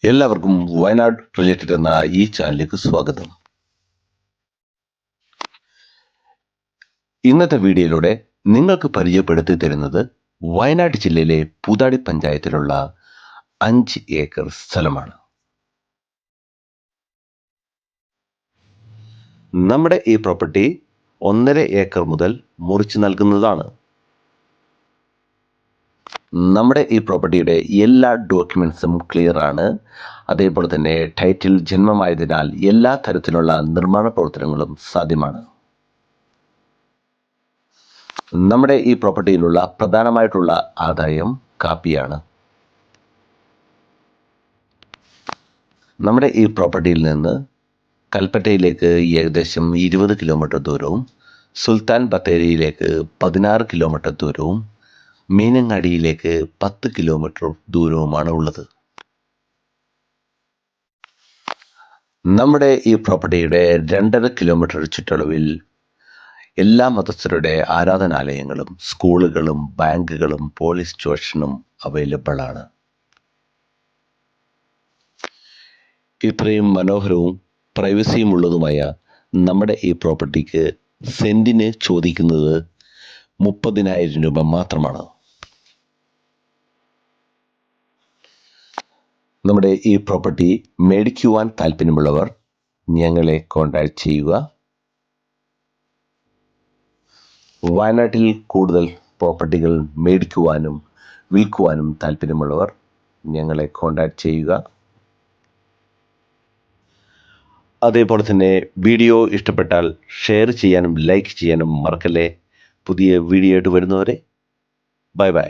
എല്ലാവർക്കും വയനാട് റിലേറ്റഡ് എന്ന ഈ ചാനലിലേക്ക് സ്വാഗതം. ഇന്നത്തെ വീഡിയോയിലൂടെ നിങ്ങൾക്ക് പരിചയപ്പെടുത്തി തരുന്നത് വയനാട് ജില്ലയിലെ പൂതാടി പഞ്ചായത്തിലുള്ള 5 ഏക്കർ സ്ഥലമാണ്. നമ്മുടെ ഈ പ്രോപ്പർട്ടി 1.5 ഏക്കർ മുതൽ മുറിച്ച് നൽകുന്നതാണ്. നമ്മുടെ ഈ പ്രോപ്പർട്ടിയുടെ എല്ലാ ഡോക്യുമെന്റ്സും ക്ലിയർ ആണ്. അതേപോലെ തന്നെ ടൈറ്റിൽ ജന്മമായതിനാൽ എല്ലാ തരത്തിലുള്ള നിർമ്മാണ പ്രവർത്തനങ്ങളും സാധ്യമാണ്. നമ്മുടെ ഈ പ്രോപ്പർട്ടിയിലുള്ള പ്രധാനമായിട്ടുള്ള ആദായം കാപ്പിയാണ്. നമ്മുടെ ഈ പ്രോപ്പർട്ടിയിൽ നിന്ന് കൽപ്പറ്റയിലേക്ക് ഏകദേശം 20 കിലോമീറ്റർ ദൂരവും, സുൽത്താൻ ബത്തേരിയിലേക്ക് 16 കിലോമീറ്റർ ദൂരവും, മീനങ്ങാടിയിലേക്ക് 10 കിലോമീറ്റർ ദൂരവുമാണ് ഉള്ളത്. നമ്മുടെ ഈ പ്രോപ്പർട്ടിയുടെ 2.5 കിലോമീറ്റർ ചുറ്റളവിൽ എല്ലാ മതസ്ഥരുടെ ആരാധനാലയങ്ങളും, സ്കൂളുകളും, ബാങ്കുകളും, പോലീസ് സ്റ്റേഷനും അവൈലബിൾ ആണ്. ഇത്രയും മനോഹരവും പ്രൈവസിയും ഉള്ളതുമായ നമ്മുടെ ഈ പ്രോപ്പർട്ടിക്ക് സെന്റിന് ചോദിക്കുന്നത് 30,000 രൂപ മാത്രമാണ്. നമ്മുടെ ഈ പ്രോപ്പർട്ടി മേടിക്കുവാൻ താല്പര്യമുള്ളവർ ഞങ്ങളെ കോൺടാക്ട് ചെയ്യുക. വയനാട്ടിൽ കൂടുതൽ പ്രോപ്പർട്ടികൾ മേടിക്കുവാനും വിൽക്കുവാനും താല്പര്യമുള്ളവർ ഞങ്ങളെ കോൺടാക്ട് ചെയ്യുക. അതേപോലെ തന്നെ വീഡിയോ ഇഷ്ടപ്പെട്ടാൽ ഷെയർ ചെയ്യാനും ലൈക്ക് ചെയ്യാനും മറക്കല്ലേ. പുതിയ വീഡിയോ ആയിട്ട് വരുന്നവരെ ബൈ ബൈ.